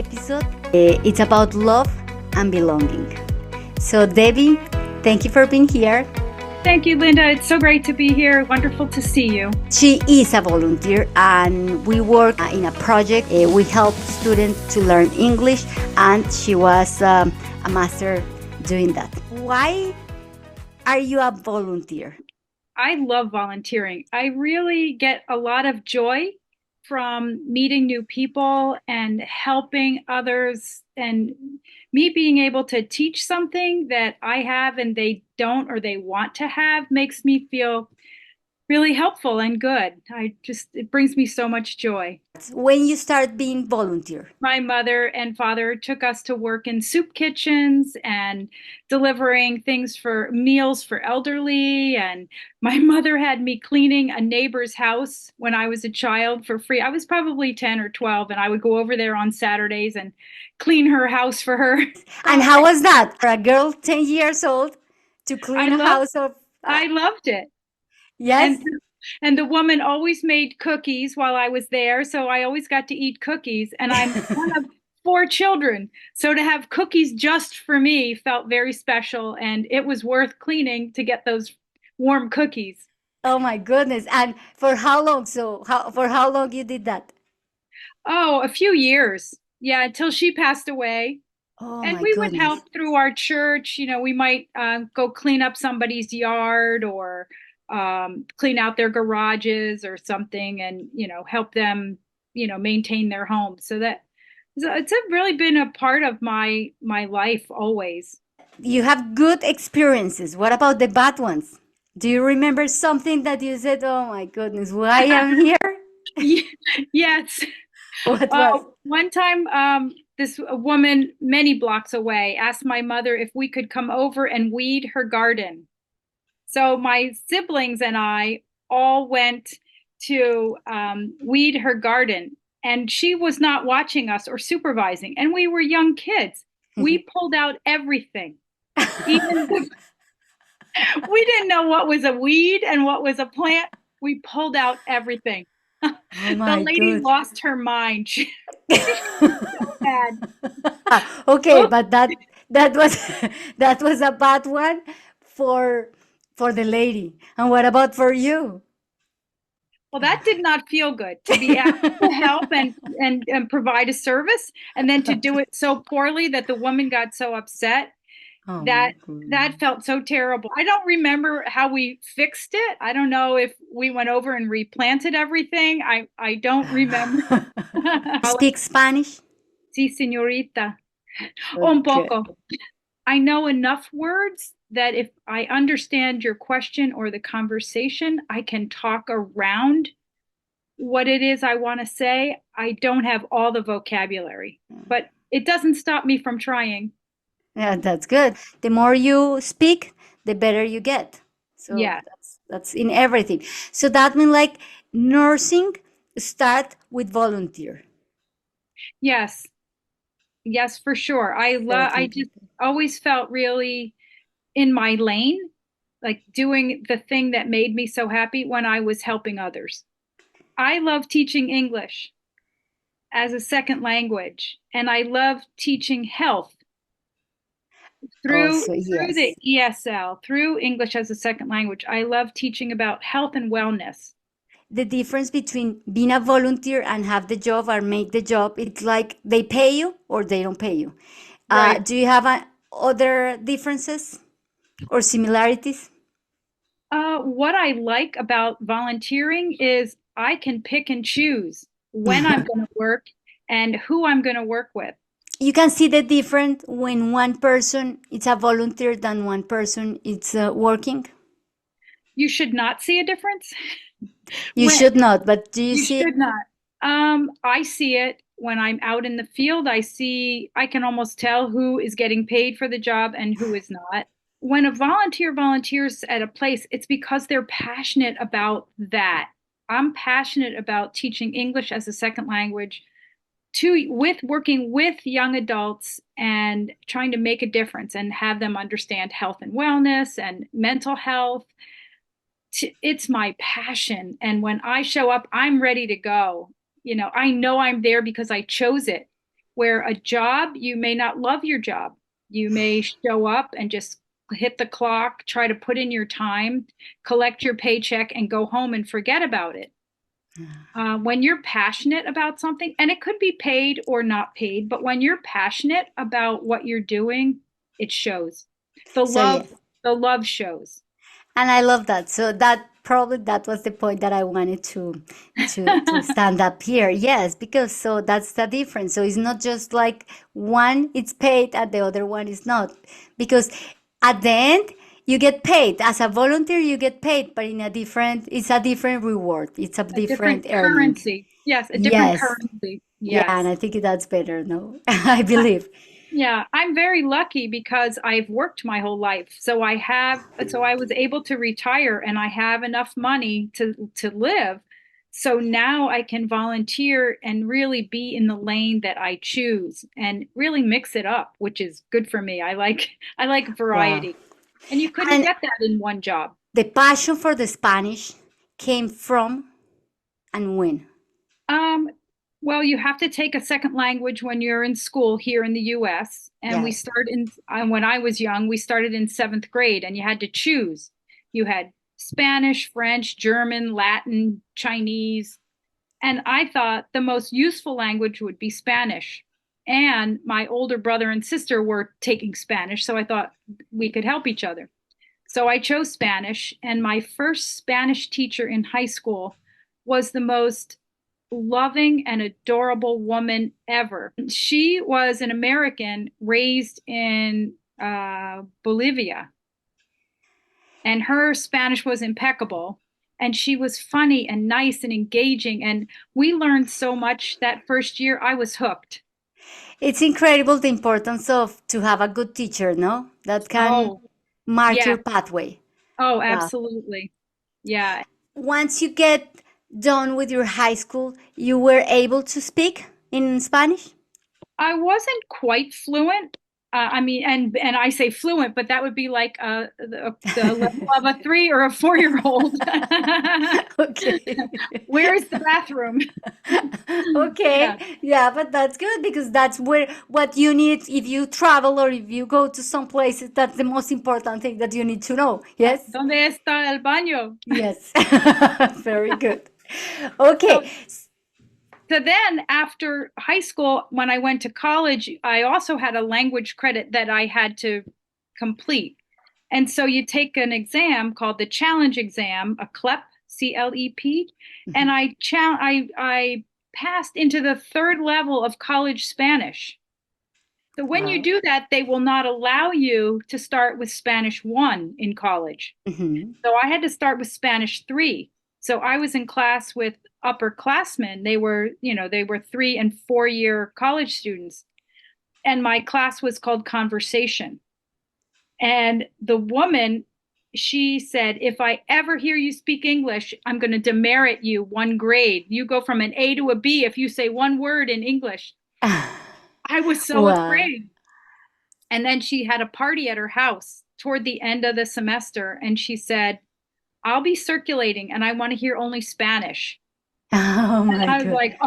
episode. It's about love and belonging. So, Debbie, thank you for being here. Thank you, Linda. It's so great to be here. Wonderful to see you. She is a volunteer, and we work in a project. We help students to learn English, and she was a master doing that. Why are you a volunteer? I love volunteering. I really get a lot of joy from meeting new people and helping others, and me being able to teach something that I have and they don't or they want to have makes me feel really helpful and good. It brings me so much joy. When you start being volunteer? My mother and father took us to work in soup kitchens and delivering things for meals for elderly. And my mother had me cleaning a neighbor's house when I was a child for free. I was probably 10 or 12, and I would go over there on Saturdays and clean her house for her. And how was that for a girl 10 years old to clean a house of... I loved it. Yes. And the woman always made cookies while I was there, so I always got to eat cookies. And I'm one of 4 children, so to have cookies just for me felt very special, and it was worth cleaning to get those warm cookies. Oh my goodness. And for how long? For how long you did that? Oh, a few years. Yeah, until she passed away. Oh and my we goodness. would help through our church. We might go clean up somebody's yard or clean out their garages or something, and help them maintain their home. So it's really been a part of my life always. You have good experiences. What about the bad ones? Do you remember something that you said, oh my goodness, why am here? Yes. What was? One time, this woman many blocks away asked my mother if we could come over and weed her garden. So my siblings and I all went to weed her garden, and she was not watching us or supervising, and we were young kids. We pulled out everything. We didn't know what was a weed and what was a plant. We pulled out everything. Oh the lady lost her mind. She was so bad. Okay, but that was a bad one for the lady. And what about for you? Well, that did not feel good, to be asked to help and provide a service, and then to do it so poorly that the woman got so upset. Oh, that felt so terrible. I don't remember how we fixed it. I don't know if we went over and replanted everything. I don't remember. Speak Spanish? Sí, señorita. Okay. Un poco. I know enough words that if I understand your question or the conversation, I can talk around what it is I want to say. I don't have all the vocabulary, but it doesn't stop me from trying. Yeah, that's good. The more you speak, the better you get. So yeah, that's in everything. So that means like nursing start with volunteer. Yes, for sure. I just always felt really in my lane, like doing the thing that made me so happy when I was helping others. I love teaching English as a second language, and I love teaching health through the ESL, through English as a second language. I love teaching about health and wellness. The difference between being a volunteer and have the job or make the job, it's like they pay you or they don't pay you. Right. Do you have other differences or similarities? What I like about volunteering is I can pick and choose when I'm going to work and who I'm going to work with. You can see the difference when one person is a volunteer than one person is working? You should not see a difference. You should not, but do you see it? You should not. I see it when I'm out in the field. I can almost tell who is getting paid for the job and who is not. When a volunteer volunteers at a place, it's because they're passionate about that. I'm passionate about teaching English as a second language working with young adults and trying to make a difference and have them understand health and wellness and mental health. It's my passion. And when I show up, I'm ready to go. I know I'm there because I chose it. where a job, you may not love your job. You may show up and just hit the clock, try to put in your time, collect your paycheck, and go home and forget about it. When you're passionate about something, and it could be paid or not paid, but when you're passionate about what you're doing, it shows. The So love, yes, the love shows. and I love that. So that probably that was the point that I wanted to stand up here. Yes, because so that's the difference. So it's not just like one it's paid and the other one is not. Because at the end you get paid. As a volunteer you get paid, but in a different it's a different reward. It's a A different different earning. currency. Yes, a different Yes. currency. Yeah, and Yes. I think that's better, no? I believe. Yeah, I'm very lucky because I've worked my whole life. So I was able to retire and I have enough money to live. So now I can volunteer and really be in the lane that I choose and really mix it up, which is good for me. I like Wow. variety. And you couldn't And get that in one job. the passion for the Spanish came from and when? Um, well, you have to take a second language when you're in school here in the US. And Yes. when I was young, we started in seventh grade and you had to choose. You had Spanish, French, German, Latin, Chinese. And I thought the most useful language would be Spanish. And my older brother and sister were taking Spanish. So I thought we could help each other. So I chose Spanish. And my first Spanish teacher in high school was the most loving and adorable woman ever. She was an American raised in Bolivia, and her Spanish was impeccable. And she was funny and nice and engaging. And we learned so much that first year. I was hooked. It's incredible the importance of to have a good teacher, no? That can Oh, mark yeah. your pathway. Oh, Wow. absolutely. Yeah. Once you get done with your high school, you were able to speak in Spanish? I wasn't quite fluent. I mean, and I say fluent, but that would be like the level of a 3 or a 4-year-old. Okay. Where's the bathroom? Okay. Yeah, Yeah, but that's good because that's where what you need if you travel or if you go to some places, that's the most important thing that you need to know. Yes? ¿Dónde está el baño? Yes. Very good. Okay. So, so then after high school, when I went to college, I also had a language credit that I had to complete. And so you take an exam called the challenge exam, a CLEP, CLEP, and Mhm. I passed into the third level of college Spanish. So when you Wow. do that, they will not allow you to start with Spanish 1 in college. Hmm. So I had to start with Spanish 3. So I was in class with upperclassmen. They were 3 and 4 year college students. And my class was called conversation. And the woman, she said, if I ever hear you speak English, I'm going to demerit you 1 grade. You go from an A to a B if you say one word in English. I was so Wow. afraid. And then she had a party at her house toward the end of the semester. And she said, I'll be circulating and I want to hear only Spanish. Oh And my I was God. like,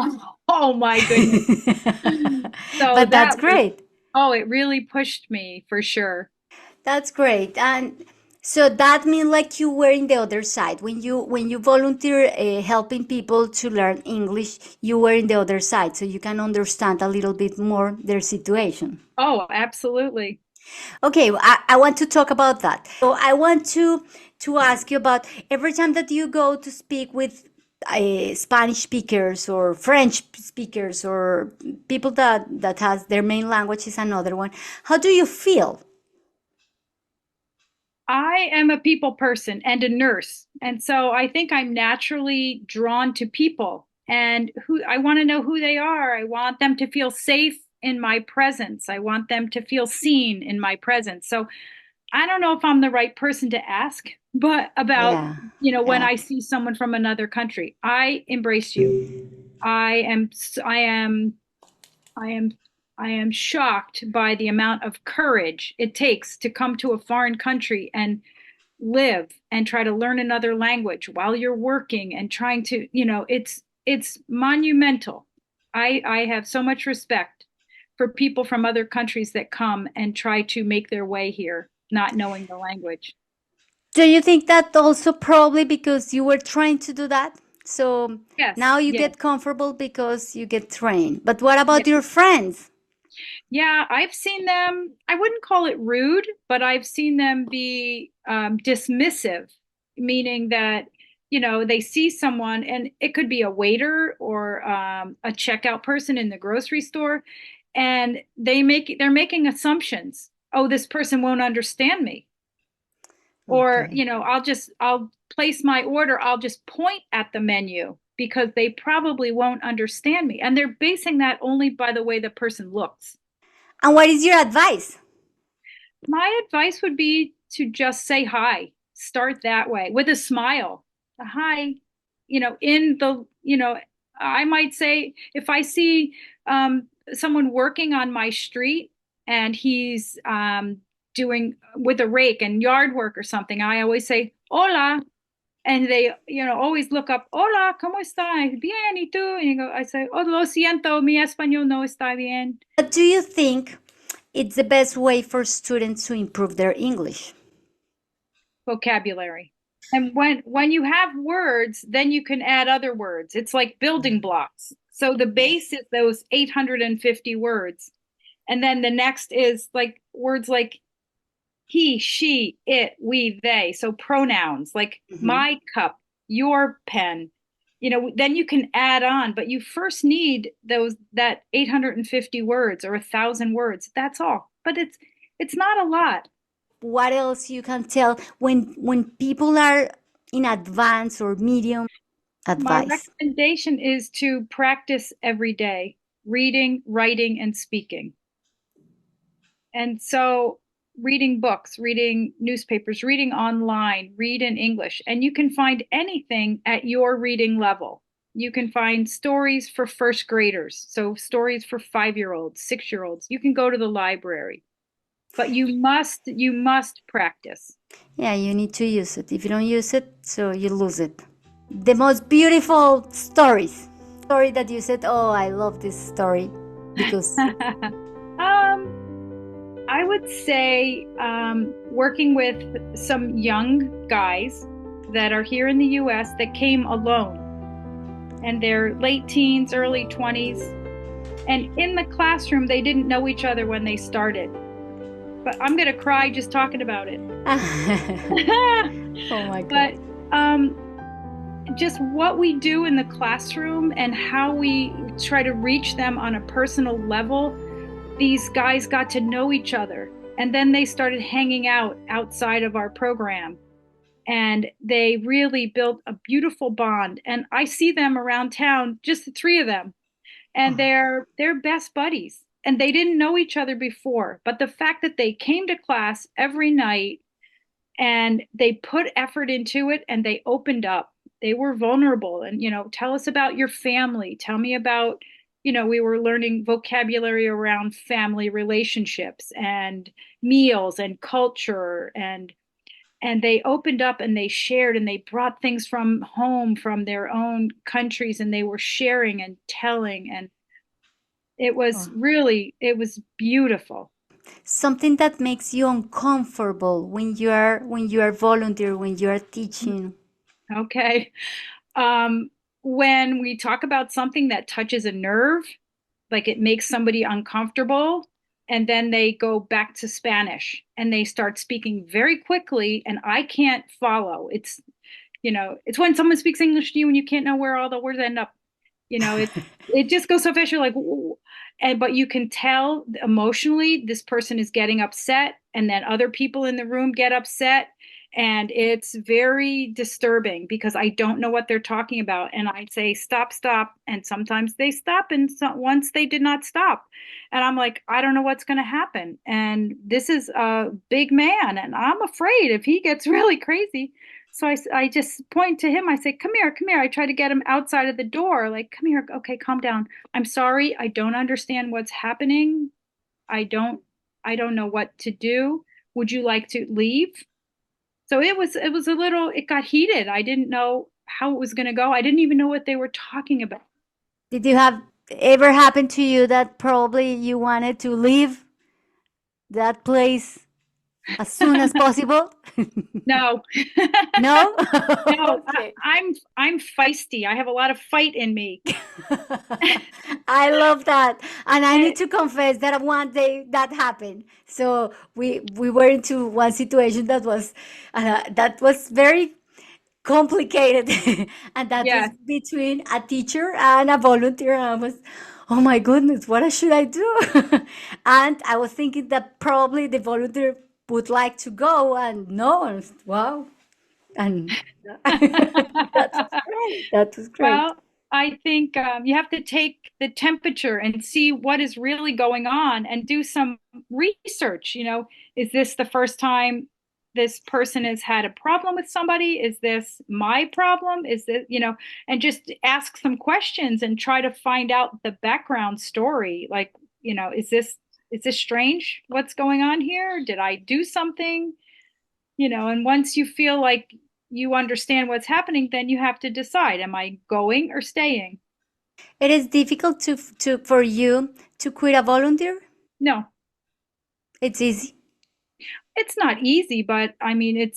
oh my goodness. So But that's great. it really pushed me for sure. That's great. And so that means like you were in the other side. When you volunteer helping people to learn English, you were in the other side, so you can understand a little bit more their situation. Oh, absolutely. Okay, I want to talk about that. So I want to ask you about every time that you go to speak with Spanish speakers or French speakers or people that has their main language is another one. How do you feel? I am a people person and a nurse. And so I think I'm naturally drawn to people and who I want to know who they are. I want them to feel safe in my presence. I want them to feel seen in my presence. So I don't know if I'm the right person to ask, but about, Yeah, when yeah. I see someone from another country, I embrace you. I am, I am, I am, I am shocked by the amount of courage it takes to come to a foreign country and live and try to learn another language while you're working and trying to, it's monumental. I have so much respect for people from other countries that come and try to make their way here, not knowing the language. Do you think that also probably because you were trying to do that? So Yes, now you yes, get comfortable because you get trained. But what yes. about your friends? Yeah, I've seen them, I wouldn't call it rude, but I've seen them be dismissive, meaning that, they see someone and it could be a waiter or a checkout person in the grocery store, and they're making assumptions. Oh, this person won't understand me. Or, Okay. I'll place my order, I'll just point at the menu because they probably won't understand me. And they're basing that only by the way the person looks. And what is your advice? My advice would be to just say hi. Start that way with a smile. A hi, in the, I might say if I see someone working on my street and he's doing with a rake and yard work or something, I always say hola. And they, always look up, hola, ¿cómo estás? Bien, ¿y tú? And I say, oh, lo siento, mi español no está bien. What do you think it's the best way for students to improve their English? Vocabulary. And when you have words, then you can add other words. It's like building blocks. So the Yes. base is those 850 words. And then the next is like words like he, she, it, we, they. So pronouns like Mhm. my cup, your pen. Then you can add on, but you first need that 850 words or 1,000 words. That's all. But it's not a lot. What else you can tell when people are in advanced or medium My advice? recommendation is to practice every day, reading, writing, and speaking. And so, reading books, reading newspapers, reading online, read in English, and you can find anything at your reading level. You can find stories for first graders, so stories for 5-year-olds, 6-year-olds. You can go to the library, but you must practice. Yeah, you need to use it. If you don't use it, so you lose it. The most beautiful stories. Story that you said, "Oh, I love this story," because um, I would say working with some young guys that are here in the US that came alone and they're late teens, early 20s. And in the classroom, they didn't know each other when they started. But I'm going to cry just talking about it. oh my god. But um, just what we do in the classroom and how we try to reach them on a personal level, these guys got to know each other. And then they started hanging out outside of our program. And they really built a beautiful bond. And I see them around town, just the three of them, and Oh, they're best buddies. And they didn't know each other before, but the fact that they came to class every night and they put effort into it and they opened up. They were vulnerable and, tell us about your family. Tell me about, we were learning vocabulary around family relationships and meals and culture, and they opened up and they shared and they brought things from home, from their own countries, and they were sharing and telling, and oh. it was beautiful. Something that makes you uncomfortable when you are volunteer, when you are teaching. Okay. Um, when we talk about something that touches a nerve, like it makes somebody uncomfortable, and then they go back to Spanish and they start speaking very quickly, and I can't follow. It's when someone speaks English to you and you can't know where all the words end up. It just goes so fast. You're like, "Ooh." But you can tell emotionally this person is getting upset, and then other people in the room get upset, and it's very disturbing because I don't know what they're talking about, and I say stop, stop, and sometimes they stop, and once they did not stop, and I'm like, I don't know what's going to happen, and this is a big man, and I'm afraid if he gets really crazy. So I just point to him. I say, come here, come here. I try to get him outside of the door. Like, come here. Okay, calm down. I'm sorry. I don't understand what's happening. I don't I don't know what to do. Would you like to leave? So it was a little, it got heated. I didn't know how it was going to go. I didn't even know what they were talking about. Did you have ever happened to you that probably you wanted to leave that place as soon as possible? No. No? No, Okay. I'm feisty. I have a lot of fight in me. I love that. And I need And to confess that one day that happened. So we were into one situation that was very complicated, and that was yes. between a teacher and a volunteer. And I was, oh my goodness, what should I do? And I was thinking that probably the volunteer would like to go, and no, and wow, and that was great. That was great. Well, I think you have to take the temperature and see what is really going on and do some research. Is this the first time this person has had a problem with somebody? Is this my problem? Is this, and just ask some questions and try to find out the background story. Like, is this strange? What's going on here? Did I do something? And once you feel like you understand what's happening, then you have to decide, am I going or staying? It is difficult to for you to quit a volunteer. No, It's easy. it's not easy, but I mean,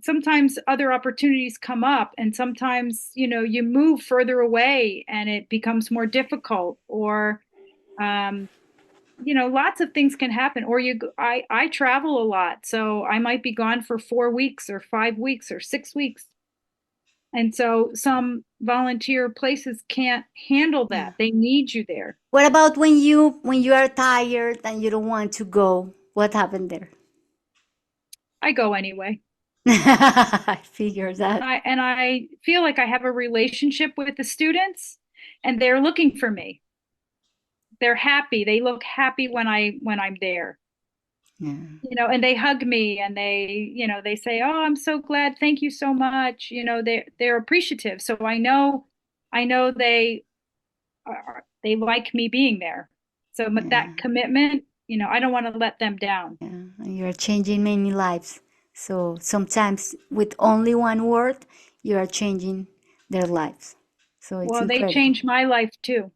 sometimes other opportunities come up and sometimes, you move further away and it becomes more difficult or, um, lots of things can happen or I travel a lot. So I might be gone for 4 weeks or 5 weeks or 6 weeks. And so some volunteer places can't handle Yeah. that. They need you there. What about when you are tired and you don't want to go? What happened there? I go anyway. I figure that. I feel like I have a relationship with the students and they're looking for me. They're happy. They look happy when I'm there. Yeah. And they hug me and they say, "Oh, I'm so glad. Thank you so much." They're appreciative. So I know they like me being there. So but that Yeah. commitment, I don't want to let them down. Yeah. And you're changing many lives. So sometimes with only one word, you are changing their lives. So it's Well, they incredible. changed my life too.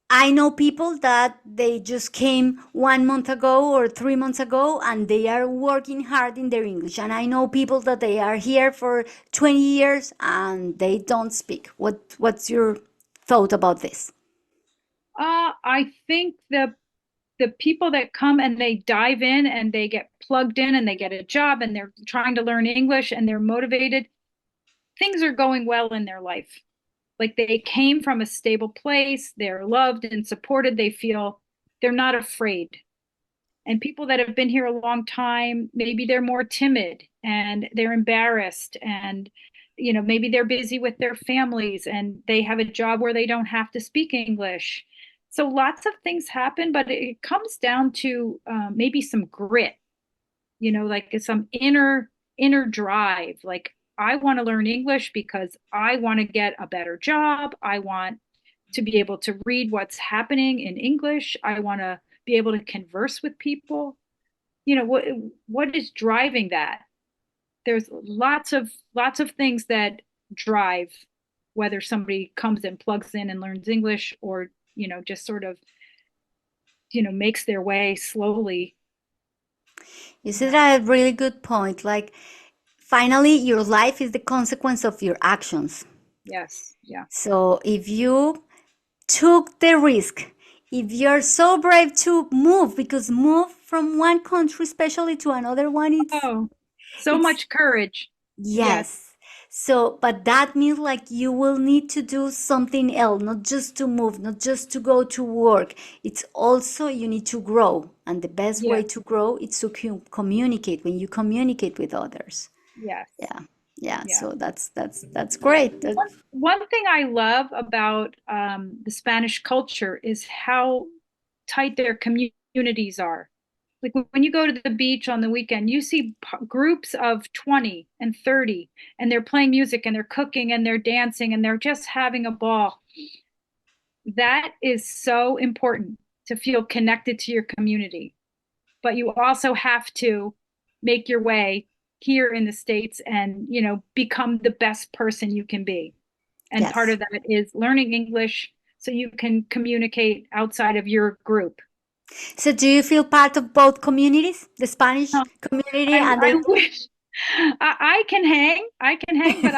I know people that they just came 1 month ago or 3 months ago and they are working hard in their English. And I know people that they are here for 20 years and they don't speak. What's your thought about this? I think the people that come and they dive in and they get plugged in and they get a job and they're trying to learn English and they're motivated, things are going well in their life. Like they came from a stable place, they're loved and supported, they feel they're not afraid. And people that have been here a long time, maybe they're more timid and they're embarrassed and maybe they're busy with their families and they have a job where they don't have to speak English. So lots of things happen, but it comes down to maybe some grit, like some inner drive. Like I want to learn English because I want to get a better job. I want to be able to read what's happening in English. I want to be able to converse with people. What is driving that? There's lots of things that drive whether somebody comes and plugs in and learns English or, just sort of, makes their way slowly. You said a really good point. Like, finally, your life is the consequence of your actions. Yes. Yeah. So if you took the risk, if you're so brave to move, because move from one country, especially to another one, Oh, so it's much courage. Yes. yes. So, but that means like you will need to do something else, not just to move, not just to go to work. It's also you need to grow. And the best way Yes. to grow is to communicate when you communicate with others. Yes. Yeah. Yeah. Yeah. So that's great. One thing I love about the Spanish culture is how tight their communities are. Like when you go to the beach on the weekend, you see groups of 20 and 30, and they're playing music and they're cooking and they're dancing and they're just having a ball. That is so important to feel connected to your community. But you also have to make your way here in the States and, become the best person you can be. And part Yes. of that is learning English so you can communicate outside of your group. So do you feel part of both communities, the Spanish Uh, community and the I English? wish I can hang. I can hang, but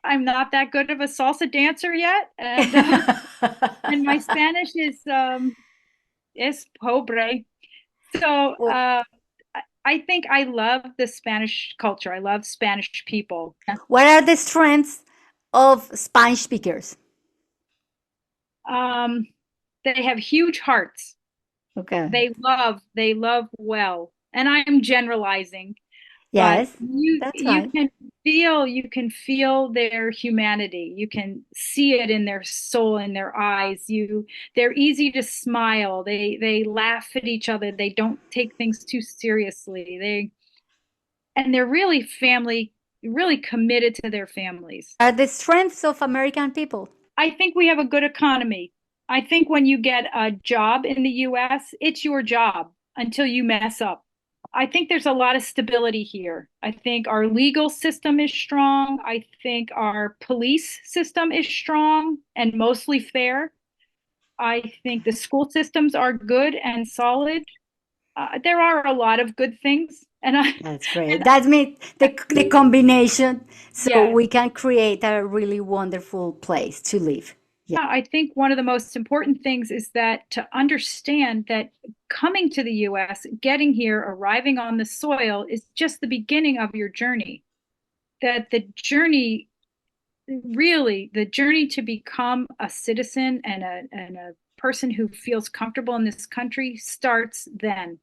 I'm not that good of a salsa dancer yet, and my Spanish is pobre. So Well, I think I love the Spanish culture. I love Spanish people. what are the strengths of Spanish speakers? Um, they have huge hearts. Okay. They love well. And I'm generalizing, but Yes, you that's you right. can feel their humanity. You can see it in their soul, in their eyes. They're easy to smile. They laugh at each other. They don't take things too seriously. They're really really committed to their families. Are the strengths of American people? I think we have a good economy. I think when you get a job in the US, it's your job until you mess up. I think there's a lot of stability here. I think our legal system is strong. I think our police system is strong and mostly fair. I think the school systems are good and solid. There are a lot of good things, That's great. and That means the combination, so yeah, we can create a really wonderful place to live. Yeah. I think one of the most important things is that to understand that coming to the US, getting here, arriving on the soil is just the beginning of your journey. That the journey, really, the journey to become a citizen and a person who feels comfortable in this country starts then.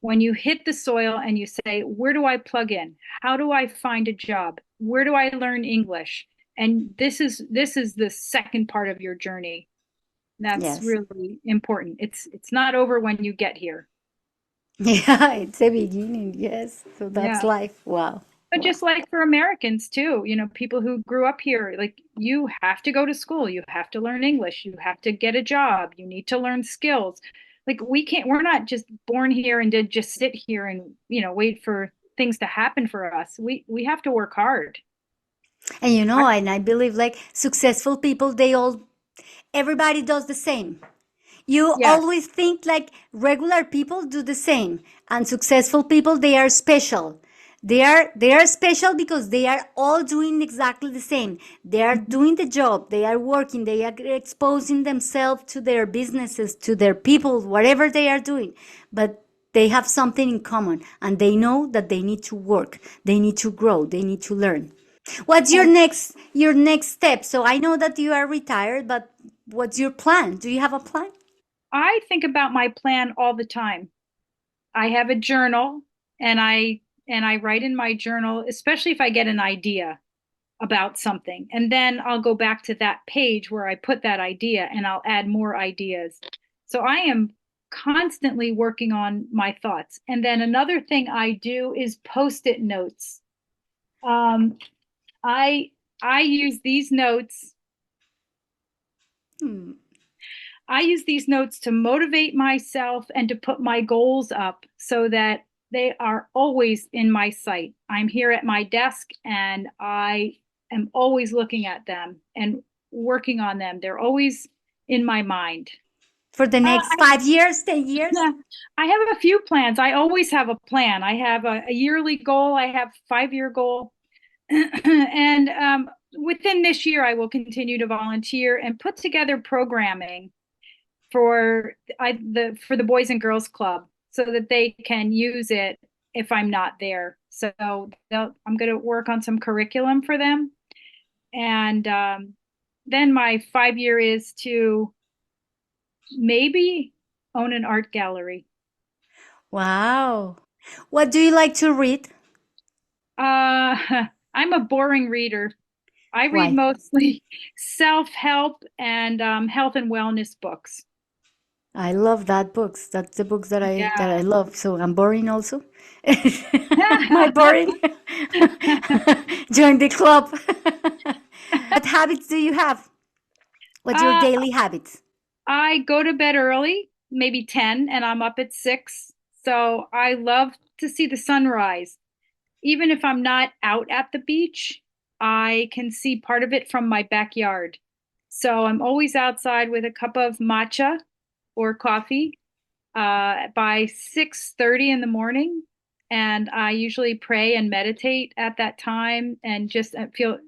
When you hit the soil and you say, where do I plug in? How do I find a job? Where do I learn English? And this is the second part of your journey. That's Yes. really important. It's not over when you get here. Yeah, it's a beginning. Yes. So that's Yeah. life. Wow. But Wow. just like for Americans too, people who grew up here, like you have to go to school, you have to learn English, you have to get a job, you need to learn skills. Like we're not just born here and did just sit here and, wait for things to happen for us. We have to work hard. And and I believe like successful people, everybody does the same. You Yes. always think like regular people do the same, and successful people, they are special. They are special because they are all doing exactly the same. They are Mhm. doing the job, they are working, they are exposing themselves to their businesses, to their people, whatever they are doing. But they have something in common, and they know that they need to work, they need to grow, they need to learn. What's your next step? So I know that you are retired, but what's your plan? Do you have a plan? I think about my plan all the time. I have a journal and I write in my journal, especially if I get an idea about something. And then I'll go back to that page where I put that idea and I'll add more ideas. So I am constantly working on my thoughts. And then another thing I do is post-it notes. Um, I I use these notes. Hmm. I use these notes to motivate myself and to put my goals up so that they are always in my sight. I'm here at my desk and I am always looking at them and working on them. They're always in my mind. For the next I, 5 years, 10 years? yeah, I have a few plans. I always have a plan. I have a yearly goal. I have 5-year goal. And within this year, I will continue to volunteer and put together programming for the Boys and Girls Club so that they can use it if I'm not there. So I'm going to work on some curriculum for them, and then my 5-year is to maybe own an art gallery. Wow. What do you like to read? Uh, I'm a boring reader. I read Why? mostly self-help and health and wellness books. I love that books. That's the books that I Yeah. love. So I'm boring also. Am I boring? Join the club. What habits do you have? What's your uh, daily habits? I go to bed early, maybe 10, and I'm up at 6. So I love to see the sunrise. Even if I'm not out at the beach, I can see part of it from my backyard. So I'm always outside with a cup of matcha or coffee by 6:30 in the morning. And I usually pray and meditate at that time and just feel,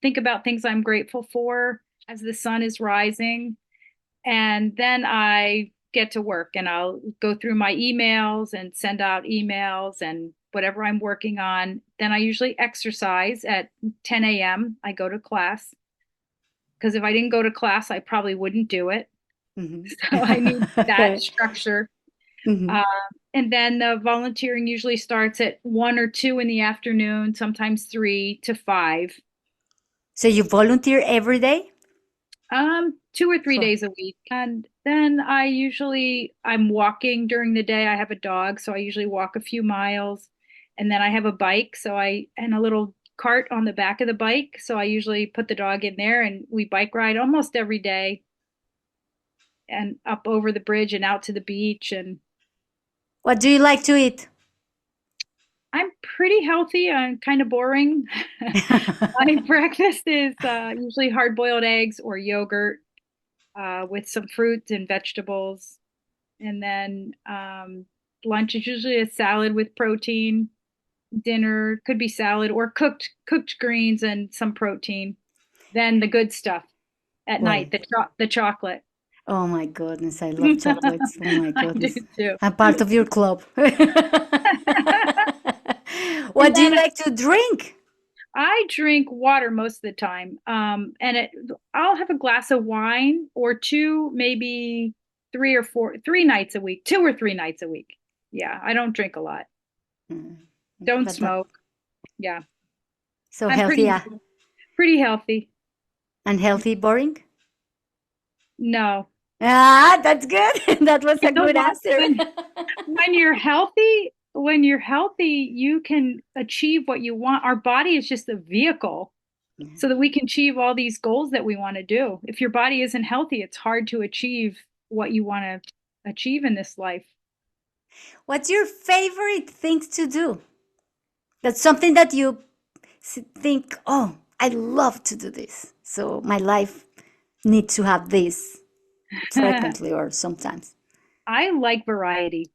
think about things I'm grateful for as the sun is rising. And then I get to work and I'll go through my emails and send out emails and whatever I'm working on. Then I usually exercise at 10 a.m. I go to class because if I didn't go to class, I probably wouldn't do it. Mhm. So I need that structure. Mhm. Uh, and then the volunteering usually starts at 1 or 2 in the afternoon, sometimes 3 to 5. So you volunteer every day 2 or 3 days for a week. And then I'm walking during the day. I have a dog, so I usually walk a few miles. And then I have a bike, and a little cart on the back of the bike. So I usually put the dog in there and we bike ride almost every day and up over the bridge and out to the beach. And what do you like to eat? I'm pretty healthy. I'm kind of boring. My breakfast is usually hard boiled eggs or yogurt with some fruits and vegetables. And then lunch is usually a salad with protein. Dinner could be salad or cooked greens and some protein. Then the good stuff at What night, is? the chocolate. Oh my goodness, I love chocolates. Oh my I do goodness. too. I'm part of your club. And What do you then like to drink? I drink water most of the time. I'll have a glass of wine or two, maybe 3 or 4, 3 nights a week, 2 or 3 nights a week. Yeah, I don't drink a lot. Mm, Don't but smoke. Yeah, so I'm healthy pretty healthy. and healthy boring? No, Ah, that's good. That was you a know good what? answer. When you're healthy, you can achieve what you want. Our body is just a vehicle so that we can achieve all these goals that we want to do. If your body isn't healthy, it's hard to achieve what you want to achieve in this life. What's your favorite thing to do? That's something that you think, oh, I love to do this. So my life needs to have this frequently or sometimes. I like variety.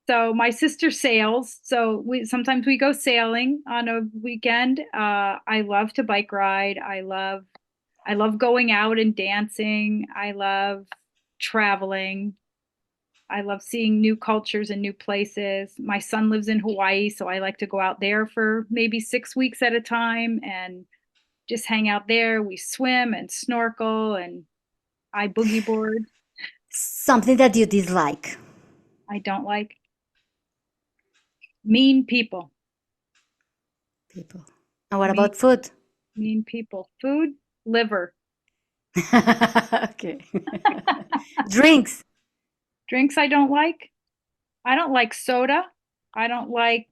So my sister sails, so we go sailing on a weekend. I love to bike ride. I love going out and dancing. I love traveling. I love seeing new cultures and new places. My son lives in Hawaii, so I like to go out there for maybe 6 weeks at a time and just hang out there. We swim and snorkel and I boogie board. Something that you dislike. I don't like mean people. People. And what Mean about food? mean people. Food, liver. Okay. Drinks. Drinks I don't like. I don't like soda. I don't like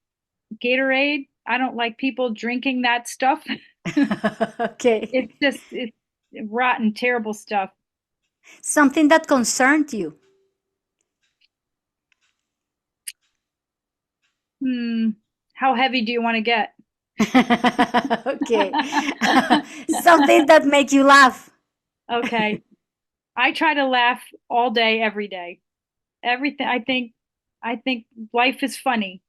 Gatorade. I don't like people drinking that stuff. Okay. It's rotten, terrible stuff. Something that concerned you. Hmm. How heavy do you want to get? Okay. Something that make you laugh. Okay. I try to laugh all day, every day. Everything I think life is funny.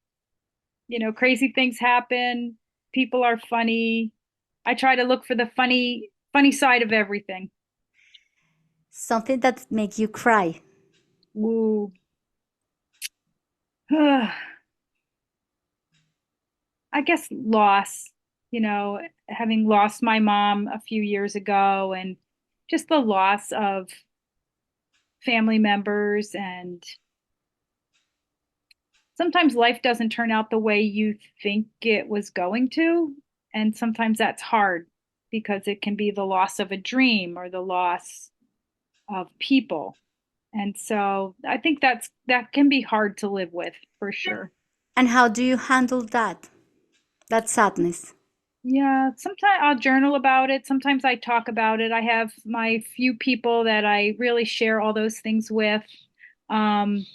Crazy things happen. People are funny. I try to look for the funny side of everything. Something that make you cry. Woo. I guess loss, having lost my mom a few years ago and just the loss of family members. And sometimes life doesn't turn out the way you think it was going to. And sometimes that's hard because it can be the loss of a dream or the loss of people. And so I think that can be hard to live with for sure. And how do you handle that? That sadness. Yeah, sometimes I'll journal about it. Sometimes I talk about it. I have my few people that I really share all those things with. Um,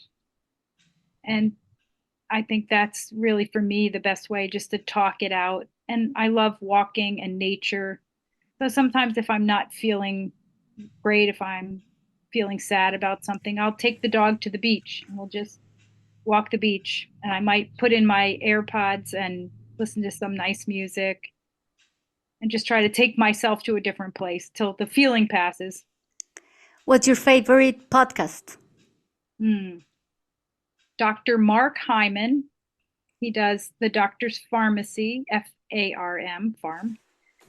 and I think that's really for me the best way just to talk it out. And I love walking and nature. So sometimes if I'm not feeling great if I'm feeling sad about something. I'll take the dog to the beach and we'll just walk the beach. And I might put in my AirPods and listen to some nice music and just try to take myself to a different place till the feeling passes. What's your favorite podcast? Dr. Mark Hyman. He does the Doctor's Pharmacy, FARM, farm.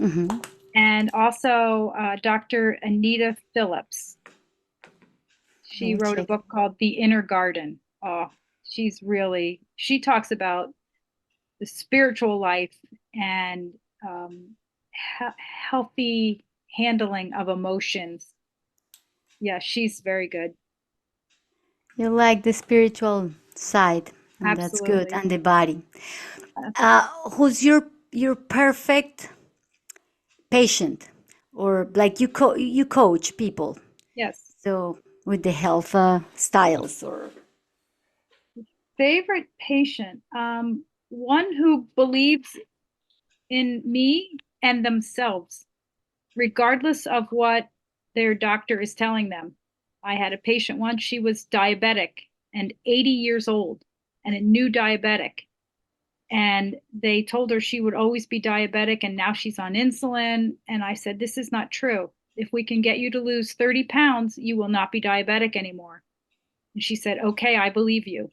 Mm-hmm. And also Dr. Anita Phillips. She wrote a book called The Inner Garden. Oh, she talks about the spiritual life and healthy handling of emotions. Yeah, she's very good. You like the spiritual side, and that's good, Absolutely. and the body. Who's your perfect patient, or like you coach people? Yes. So with the health styles or Favorite patient, one who believes in me and themselves, regardless of what their doctor is telling them. I had a patient once, she was diabetic and 80 years old and a new diabetic. And they told her she would always be diabetic, and now she's on insulin. And I said, this is not true. If we can get you to lose 30 pounds, you will not be diabetic anymore. And she said, okay, I believe you.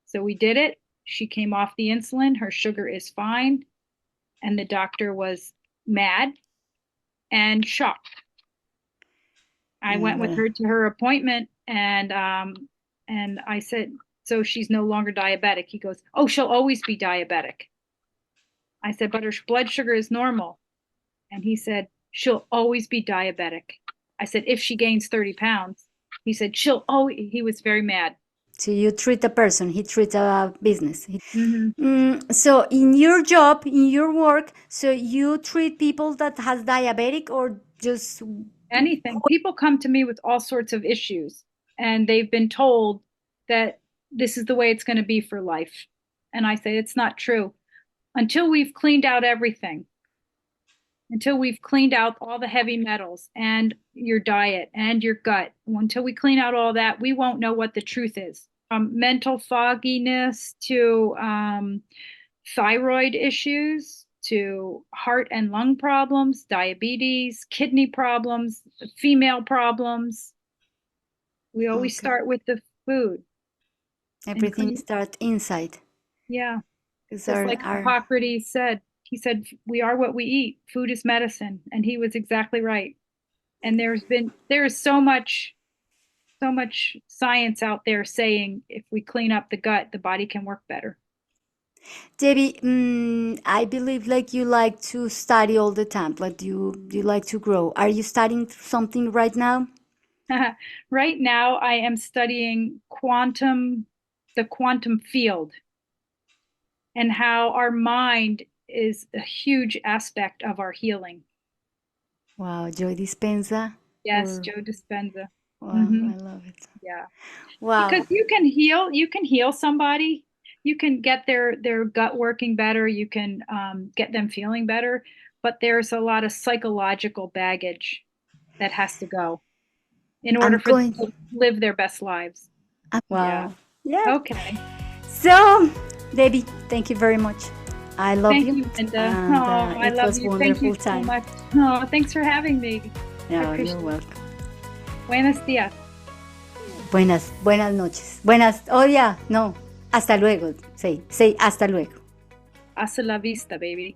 So we did it. She came off the insulin. Her sugar is fine. And the doctor was mad and shocked. I went with her to her appointment, and I said, so she's no longer diabetic. He goes, oh, she'll always be diabetic. I said, but her blood sugar is normal. And he said, she'll always be diabetic. I said, if she gains 30 pounds. He said, he was very mad. So you treat a person, he treats a business. Mm-hmm. So in your job, in your work, so you treat people that has diabetic or just anything. People come to me with all sorts of issues, and they've been told that this is the way it's going to be for life. And I say, it's not true. Until we've cleaned out everything, until we've cleaned out all the heavy metals and your diet and your gut, until we clean out all that, we won't know what the truth is. From mental fogginess to thyroid issues to heart and lung problems, diabetes, kidney problems, female problems. We always start with the food. Everything starts inside. Yeah. Just like Hippocrates said. He said, we are what we eat. Food is medicine. And he was exactly right. And there is so much science out there saying if we clean up the gut, the body can work better. Debbie, I believe like you like to study all the time, like you like to grow. Are you studying something right now? Right now, I am studying the quantum field, and how our mind is a huge aspect of our healing. Wow, Joe Dispenza? Yes, Joe Dispenza. Wow, I love it. Yeah. Wow. Because you can heal somebody. You can get their gut working better. You can get them feeling better. But there's a lot of psychological baggage that has to go in order for them to live their best lives. Wow. Yeah. Okay. So, Debbie, thank you very much. I love you. Thank you, Linda. I love you. Thank you so much. Oh, thanks for having me. No, you're welcome. Buenos días. Buenas noches. Oh yeah, no. Hasta luego. Say hasta luego. Hasta la vista, baby.